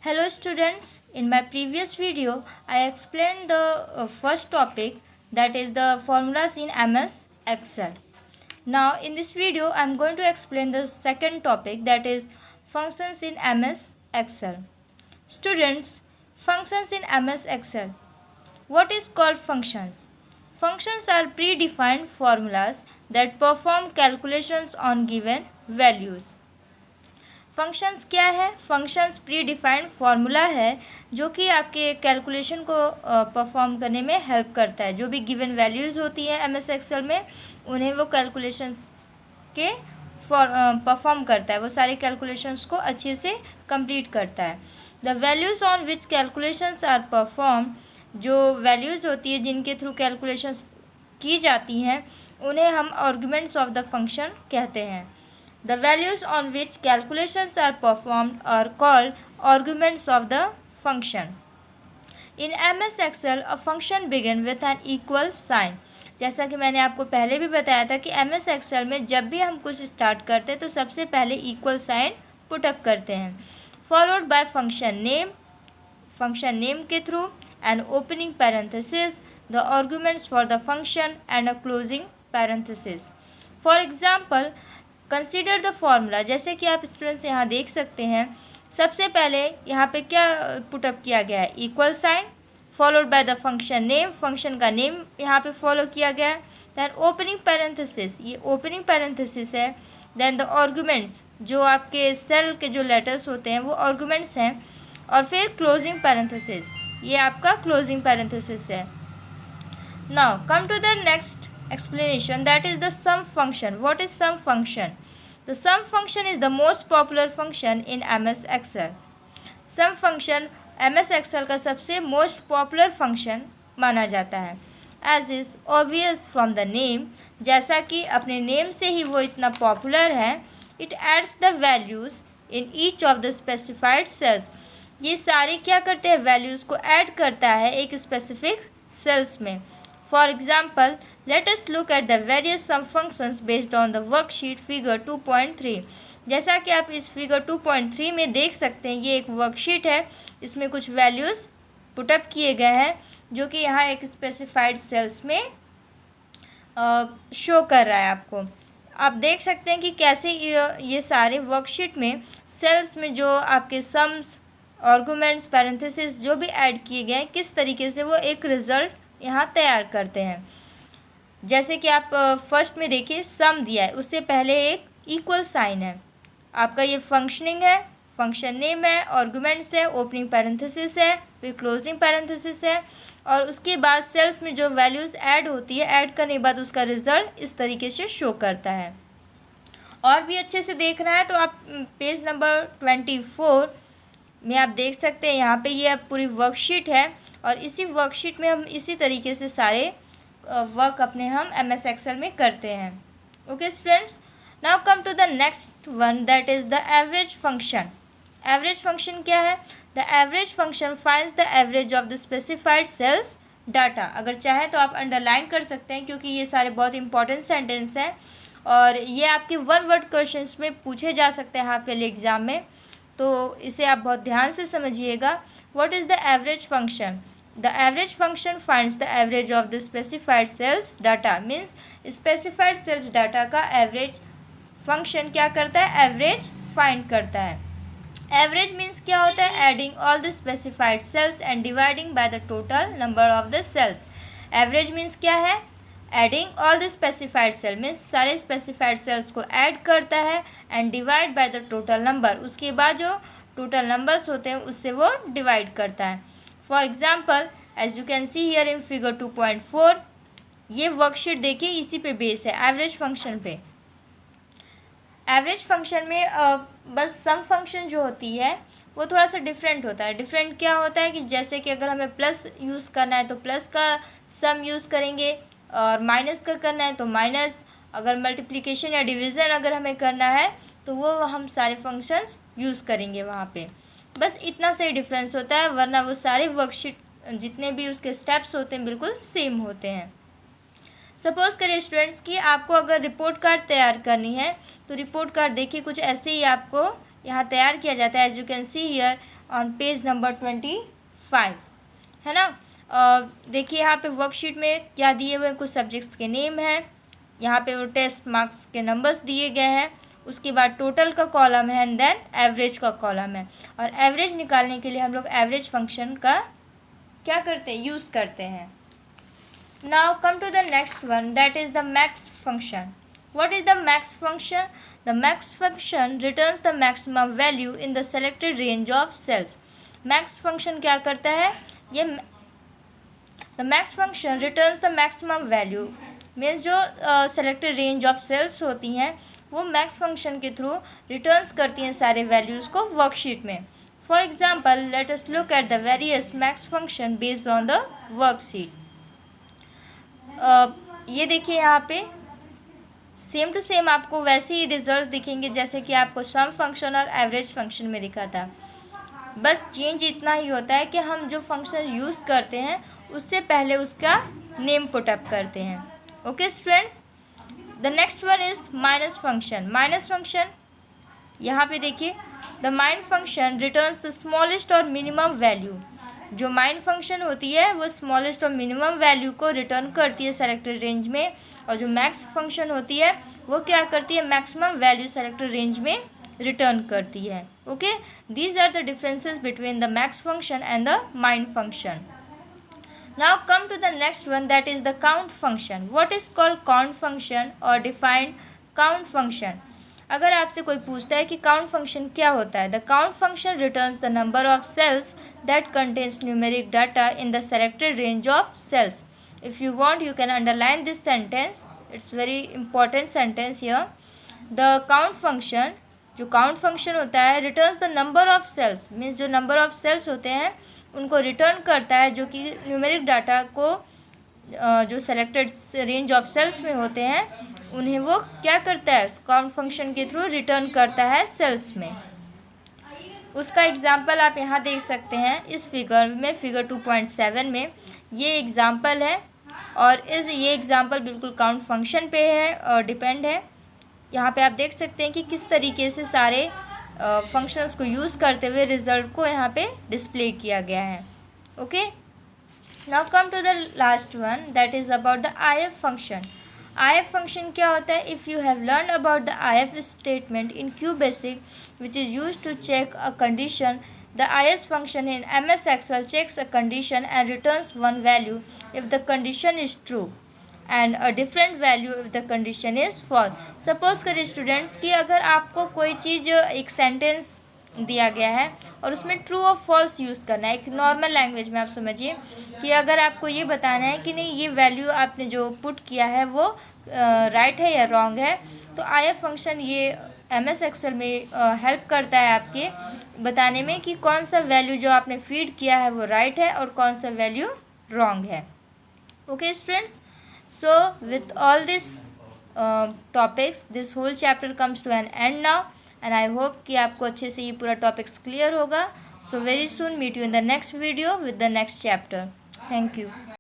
Hello students, in my previous video I explained the first topic, that is the formulas in MS Excel. Now in this video I am going to explain the second topic, that is functions in MS Excel. Students, functions in MS Excel. What is called functions? Functions are predefined formulas that perform calculations on given values. Functions क्या है? Functions pre defined formula है जो कि आपके calculation को perform करने में help करता है। जो भी गिवन वैल्यूज़ होती हैं एमएस एक्सेल में, उन्हें वो कैलकुलेशंस के परफॉर्म करता है, वो सारे कैलकुलेशंस को अच्छे से कंप्लीट करता है। The values on which calculations are perform, जो वैल्यूज़ होती है जिनके थ्रू कैलकुलेशंस की जाती हैं, उन्हें हम आर्गुमेंट्स ऑफ द फंक्शन कहते हैं। The values on which calculations are performed are called arguments of the function. In MS Excel, a function begins with an equal sign. जैसा कि मैंने आपको पहले भी बताया था कि MS Excel में जब भी हम कुछ स्टार्ट करते हैं तो सबसे पहले इक्वल साइन पुटअप करते हैं, फॉलोड बाय फंक्शन नेम के through and opening parenthesis, the arguments for the function and a closing parenthesis. For example, consider the formula. जैसे कि आप स्टूडेंट्स यहाँ देख सकते हैं, सबसे पहले यहाँ पे क्या पुटअप किया गया है, equal sign followed by the function name, function का नेम यहाँ पे फॉलो किया गया है। दैन ओपनिंग पैरेंथेसिस, ये ओपनिंग पैरेंथेसिस है। देन द आर्गुमेंट्स, जो आपके सेल के जो लेटर्स होते हैं वो आर्गुमेंट्स हैं। और फिर क्लोजिंग पैरेंथेसिस, ये आपका क्लोजिंग पैरेंथेसिस है। Now come to the next explanation, that is the sum function. What is sum function? The sum function is the most popular function in MS Excel. sum function MS Excel का सबसे most popular function माना जाता है। As is obvious from the name, जैसा कि अपने name से ही वो इतना popular है, it adds the values in each of the specified cells. ये सारे क्या करते हैं, वैल्यूज़ को ऐड करता है एक स्पेसिफिक सेल्स में। For example, let us look at the various sum functions based on the worksheet figure 2.3. जैसा कि आप इस फिगर 2.3 में देख सकते हैं, ये एक वर्कशीट है, इसमें कुछ वैल्यूज़ पुटअप किए गए हैं जो कि यहाँ एक स्पेसिफाइड सेल्स में शो कर रहा है आपको। आप देख सकते हैं कि कैसे ये सारे वर्कशीट में सेल्स में जो आपके सम्स, आर्गुमेंट्स, पैरेंथेसिस जो भी ऐड किए गए हैं, किस तरीके से वो एक रिज़ल्ट यहाँ तैयार करते हैं। जैसे कि आप फर्स्ट में देखिए, सम दिया है, उससे पहले एक इक्वल साइन है, आपका ये फंक्शनिंग है, फंक्शन नेम है, आर्गुमेंट्स है, ओपनिंग पैरेंथेसिस है, फिर क्लोजिंग पैरेंथेसिस है, और उसके बाद सेल्स में जो वैल्यूज़ ऐड होती है, ऐड करने के बाद उसका रिजल्ट इस तरीके से शो करता है। और भी अच्छे से देखना है तो आप पेज नंबर 24 में आप देख सकते हैं, यहाँ पे ये पूरी वर्कशीट है और इसी वर्कशीट में हम इसी तरीके से सारे वर्क अपने हम MS Excel में करते हैं। Okay students, now come to the next one, that is the average function. Average function क्या है? The average function finds the average of the specified cells data. अगर चाहें तो आप अंडरलाइन कर सकते हैं क्योंकि ये सारे बहुत इंपॉर्टेंट सेंटेंस हैं और ये आपके वन वर्ड क्वेश्चंस में पूछे जा सकते हैं हाफ ईयरली एग्जाम में, तो इसे आप बहुत ध्यान से समझिएगा। What is the average function? The average function finds the average of the specified cells data. Means specified cells data का average function क्या करता है? average find करता है। average means क्या होता है? adding all the specified cells and dividing by the total number of the cells. average means क्या है? adding all the specified cell means सारे specified cells को add करता है and divide by the total number. उसके बाद जो total numbers होते हैं उससे वो divide करता है। For example, as you can see here in figure 2.4, ये वर्कशीट देखिए, इसी पे बेस है, एवरेज फंक्शन पे। एवरेज फंक्शन में बस सम फंक्शन जो होती है वो थोड़ा सा डिफरेंट होता है। डिफरेंट क्या होता है कि जैसे कि अगर हमें प्लस यूज़ करना है तो प्लस का सम यूज़ करेंगे और माइनस का करना है तो माइनस, अगर मल्टीप्लिकेशन या डिवीज़न अगर हमें करना है तो वो हम सारे फंक्शंस यूज़ करेंगे वहाँ पे। बस इतना से ही डिफरेंस होता है, वरना वो सारे वर्कशीट जितने भी उसके स्टेप्स होते हैं बिल्कुल सेम होते हैं। सपोज़ करिए स्टूडेंट्स कि आपको अगर रिपोर्ट कार्ड तैयार करनी है तो रिपोर्ट कार्ड देखिए कुछ ऐसे ही आपको यहाँ तैयार किया जाता है। As you can see here on page number 25, है ना। देखिए यहाँ पे वर्कशीट में क्या दिए हुए कुछ सब्जेक्ट्स के नेम हैं, यहाँ पे वो टेस्ट मार्क्स के नंबर्स दिए गए हैं, उसके बाद टोटल का कॉलम है एंड देन एवरेज का कॉलम है। और एवरेज निकालने के लिए हम लोग एवरेज फंक्शन का क्या करते हैं, यूज़ करते हैं। Now come to the next one, that is the max function. What is the max function? The max function returns the maximum value in the selected range of cells. Max function क्या करता है, ये the max function returns the maximum value, means जो selected range of cells होती हैं वो max function के through returns करती हैं सारे वैल्यूज़ को वर्कशीट में। For example let us look at the various max function based on the worksheet. ये देखिए यहाँ पे सेम टू सेम आपको वैसे ही रिजल्ट दिखेंगे जैसे कि आपको सम फंक्शन और एवरेज फंक्शन में दिखा था। बस चेंज इतना ही होता है कि हम जो फंक्शन यूज़ करते हैं उससे पहले उसका नेम पुटअप करते हैं। Okay students, the next one is minus function. Minus function यहाँ पे देखिए, the min function returns the smallest और मिनिमम वैल्यू। जो माइन फंक्शन होती है वो स्मॉलेस्ट और मिनिमम वैल्यू को रिटर्न करती है सेलेक्टेड रेंज में, और जो मैक्स फंक्शन होती है वो क्या करती है, मैक्सिमम वैल्यू सेलेक्टेड रेंज में रिटर्न करती है। Okay, these are the differences between the max function and the min function. Now come to the next one, that is the count function. What is called count function or defined count function? अगर आपसे कोई पूछता है कि count function क्या होता है, the count function returns the number of cells that contains numeric data in the selected range of cells. If you want you can underline this sentence, it's very important sentence here. The count function, जो count function होता है, returns the number of cells, means जो number of cells होते हैं उनको return करता है, जो कि न्यूमेरिक डाटा को जो सेलेक्टेड रेंज ऑफ सेल्स में होते हैं उन्हें वो क्या करता है, काउंट फंक्शन के थ्रू रिटर्न करता है सेल्स में। उसका एग्जांपल आप यहाँ देख सकते हैं इस फिगर में, फिगर 2.7 में ये एग्जांपल है, और ये एग्जांपल बिल्कुल काउंट फंक्शन पे है और डिपेंड है। यहाँ पे आप देख सकते हैं कि किस तरीके से सारे फंक्शंस को यूज़ करते हुए रिजल्ट को यहाँ पे डिस्प्ले किया गया है। Okay, now come to the last one, that is about the IF function. IF function क्या होता है? If you have learn about the IF statement in QBasic which is use to check a condition, the IF function in MS Excel checks a condition and returns one value if the condition is true and a different value if the condition is false. Suppose करिए students कि अगर आपको कोई चीज़, एक sentence दिया गया है और उसमें ट्रू और फॉल्स यूज़ करना है, एक नॉर्मल लैंग्वेज में आप समझिए कि अगर आपको ये बताना है कि नहीं ये वैल्यू आपने जो पुट किया है वो राइट है या रॉन्ग है, तो IF फंक्शन ये MS Excel में हेल्प करता है आपके बताने में कि कौन सा वैल्यू जो आपने फीड किया है वो राइट है और कौन सा वैल्यू रॉन्ग है। Okay students, so with all these topics this whole chapter comes to an end now, and I hope कि आपको अच्छे से ये पूरा topics clear होगा। So very soon meet you in the next video with the next chapter. Thank you.